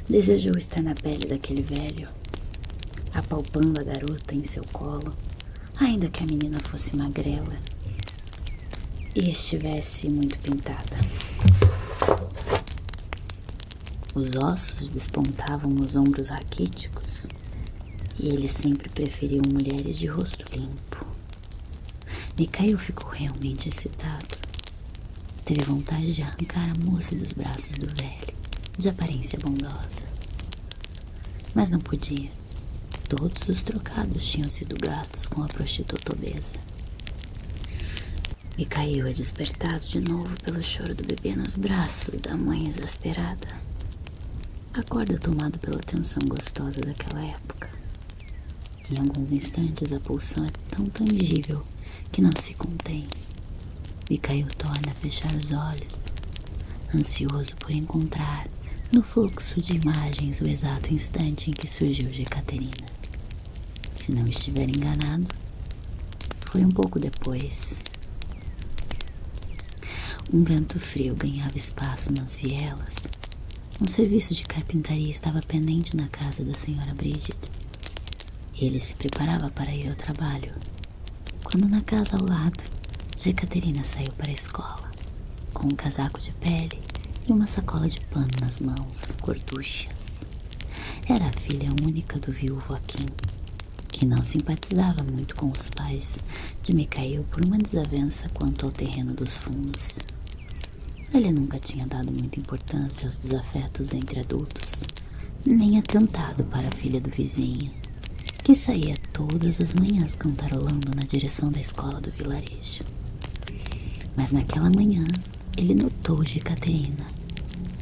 Desejou estar na pele daquele velho, apalpando a garota em seu colo, ainda que a menina fosse magrela e estivesse muito pintada. Os ossos despontavam nos ombros raquíticos e ele sempre preferiu mulheres de rosto limpo. Mikhail ficou realmente excitado. Teve vontade de arrancar a moça dos braços do velho, de aparência bondosa. Mas não podia. Todos os trocados tinham sido gastos com a prostituta obesa. Mikhail é despertado de novo pelo choro do bebê nos braços da mãe exasperada. Acorda tomado pela tensão gostosa daquela época. Em alguns instantes a pulsão é tão tangível que não se contém. Mikhail torna a fechar os olhos, ansioso por encontrar no fluxo de imagens o exato instante em que surgiu Jekaterina. Se não estiver enganado, foi um pouco depois. Um vento frio ganhava espaço nas vielas. Um serviço de carpintaria estava pendente na casa da senhora Bridget. Ele se preparava para ir ao trabalho, quando na casa ao lado, Jekaterina saiu para a escola, com um casaco de pele e uma sacola de pano nas mãos, gorduchas. Era a filha única do viúvo Akin, que não simpatizava muito com os pais de Mikhail por uma desavença quanto ao terreno dos fundos. Ele nunca tinha dado muita importância aos desafetos entre adultos, nem atentado para a filha do vizinho, que saía todas as manhãs cantarolando na direção da escola do vilarejo. Mas naquela manhã, ele notou Jekaterina,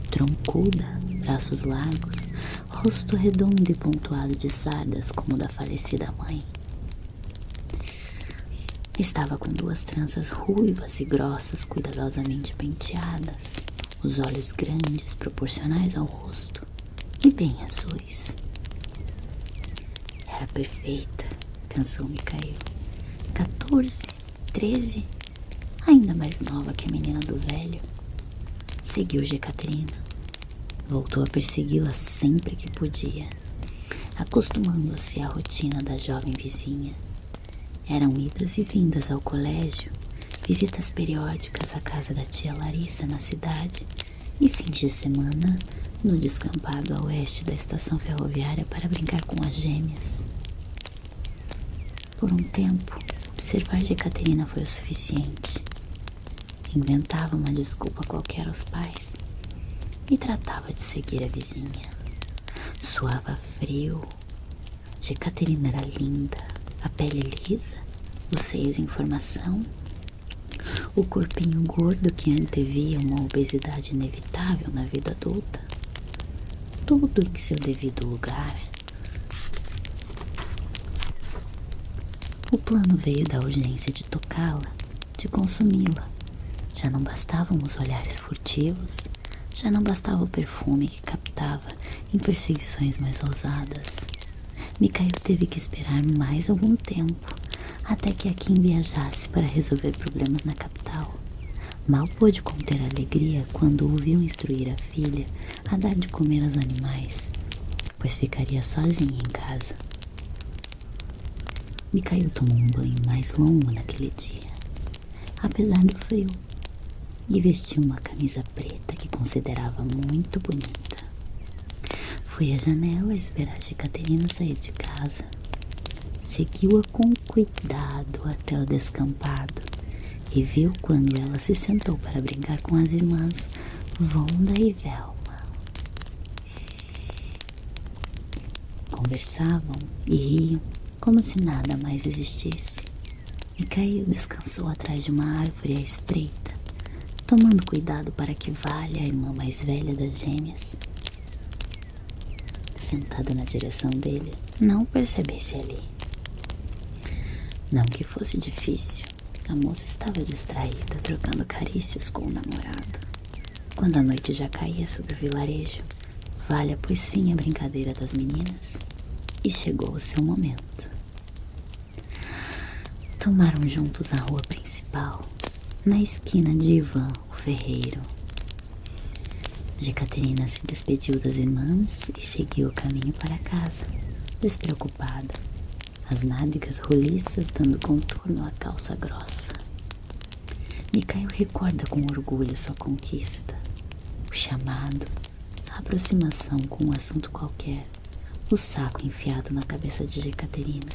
troncuda, braços largos, rosto redondo e pontuado de sardas como o da falecida mãe. Estava com duas tranças ruivas e grossas cuidadosamente penteadas, os olhos grandes proporcionais ao rosto e bem azuis. Era perfeita, pensou Mikhail. 14, 13, ainda mais nova que a menina do velho. Seguiu Jekaterina. Voltou a persegui-la sempre que podia, acostumando-se à rotina da jovem vizinha. Eram idas e vindas ao colégio, visitas periódicas à casa da tia Larissa na cidade e fins de semana no descampado a oeste da estação ferroviária para brincar com as gêmeas. Por um tempo, observar Jekaterina foi o suficiente. Inventava uma desculpa qualquer aos pais e tratava de seguir a vizinha. Suava frio. Jekaterina era linda, a pele lisa, os seios em formação, o corpinho gordo que antevia uma obesidade inevitável na vida adulta. Tudo em seu devido lugar. O plano veio da urgência de tocá-la, de consumi-la. Já não bastavam os olhares furtivos, já não bastava o perfume que captava em perseguições mais ousadas. Mikhail teve que esperar mais algum tempo, até que Akin viajasse para resolver problemas na capital. Mal pôde conter a alegria quando ouviu instruir a filha a dar de comer aos animais, pois ficaria sozinha em casa. Mikhail tomou um banho mais longo naquele dia, apesar do frio, e vestiu uma camisa preta que considerava muito bonita. Foi à janela esperar Jekaterina sair de casa. Seguiu-a com cuidado até o descampado e viu quando ela se sentou para brincar com as irmãs Vonda e Velma. Conversavam e riam como se nada mais existisse. Mikhail descansou atrás de uma árvore à espreita, tomando cuidado para que Valha, a irmã mais velha das gêmeas, sentada na direção dele, não percebesse ali. Não que fosse difícil, a moça estava distraída, trocando carícias com o namorado. Quando a noite já caía sobre o vilarejo, Valha pôs fim à brincadeira das meninas e chegou o seu momento. Tomaram juntos a rua principal, na esquina de Ivan, o ferreiro. Jekaterina se despediu das irmãs e seguiu o caminho para casa, despreocupada, as nádegas roliças dando contorno à calça grossa. Mikhail recorda com orgulho sua conquista, o chamado, a aproximação com um assunto qualquer, o saco enfiado na cabeça de Jekaterina,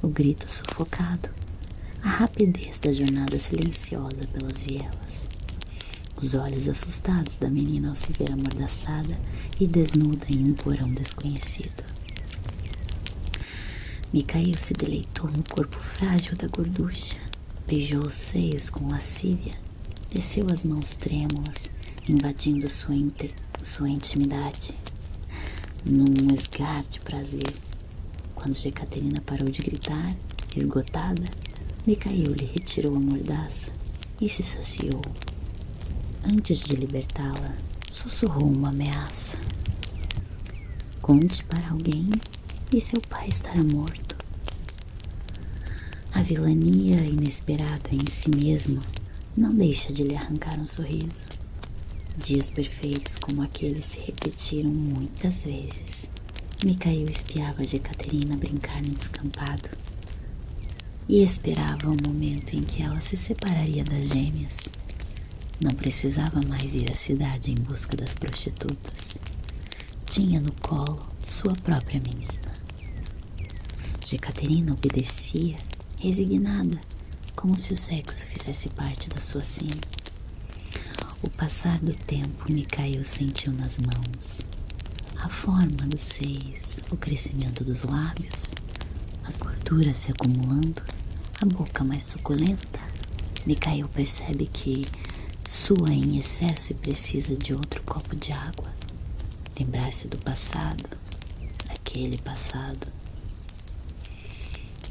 o grito sufocado, a rapidez da jornada silenciosa pelas vielas, os olhos assustados da menina ao se ver amordaçada e desnuda em um porão desconhecido. Mikhail se deleitou no corpo frágil da gorducha, beijou os seios com lascívia, desceu as mãos trêmulas, invadindo sua intimidade, num esgar de prazer. Quando Jekaterina parou de gritar, esgotada, Mikhail lhe retirou a mordaça e se saciou. Antes de libertá-la, sussurrou uma ameaça. Conte para alguém e seu pai estará morto. A vilania inesperada em si mesmo não deixa de lhe arrancar um sorriso. Dias perfeitos como aquele se repetiram muitas vezes. Mikhail espiava Jekaterina brincar no descampado e esperava o momento em que ela se separaria das gêmeas. Não precisava mais ir à cidade em busca das prostitutas. Tinha no colo sua própria menina. Jekaterina obedecia, resignada, como se o sexo fizesse parte da sua sina. O passar do tempo Mikhail sentiu nas mãos a forma dos seios, o crescimento dos lábios, as gorduras se acumulando, a boca mais suculenta. Mikhail percebe que sua em excesso e precisa de outro copo de água. Lembrar-se do passado, daquele passado,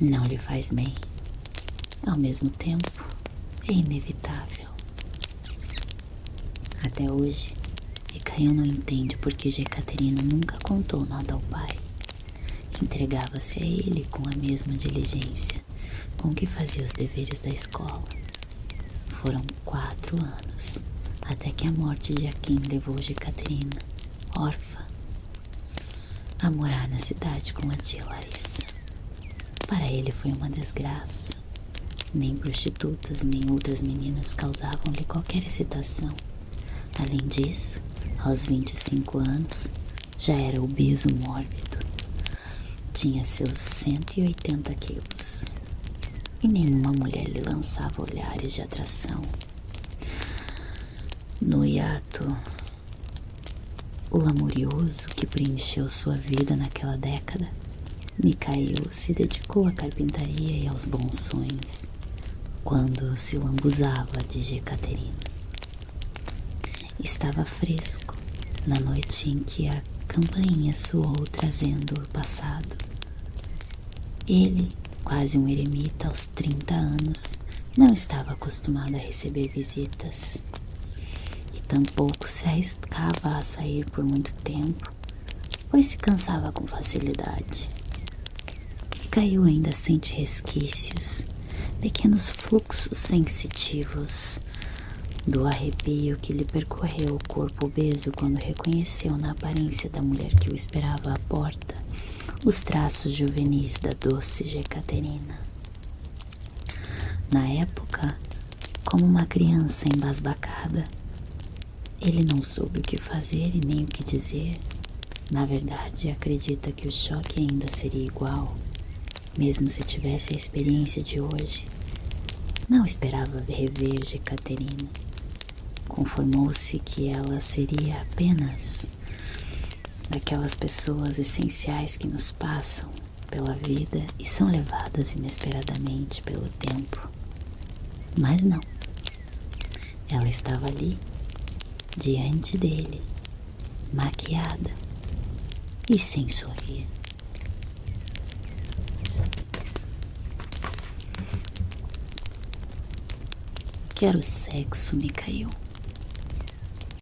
não lhe faz bem. Ao mesmo tempo, é inevitável. Até hoje, Mikhail não entende por que Jekaterina nunca contou nada ao pai. Entregava-se a ele com a mesma diligência com que fazia os deveres da escola. Foram 4 anos, até que a morte de Akin levou Jekaterina, órfã, a morar na cidade com a tia Larissa. Para ele foi uma desgraça. Nem prostitutas, nem outras meninas causavam-lhe qualquer excitação. Além disso, aos 25 anos, já era obeso mórbido. Tinha seus 180 quilos. E nenhuma mulher lhe lançava olhares de atração. No hiato, o lamurioso que preencheu sua vida naquela década, Mikhail se dedicou à carpintaria e aos bons sonhos, quando se lambuzava de Jekaterina. Estava fresco, na noite em que a campainha soou trazendo o passado. Ele, quase um eremita aos 30 anos, não estava acostumado a receber visitas. E tampouco se arriscava a sair por muito tempo, pois se cansava com facilidade. Mikhail ainda sente resquícios, pequenos fluxos sensitivos do arrepio que lhe percorreu o corpo obeso quando reconheceu na aparência da mulher que o esperava à porta os traços juvenis da doce Jekaterina. Na época, como uma criança embasbacada, Ele não soube o que fazer e nem o que dizer. Na verdade, acredita que o choque ainda seria igual, mesmo se tivesse a experiência de hoje. Não esperava rever Jekaterina. Conformou-se que ela seria apenas daquelas pessoas essenciais que nos passam pela vida e são levadas inesperadamente pelo tempo. Mas não. Ela estava ali, diante dele, maquiada e sem sorrir. Quero sexo, Mikhail.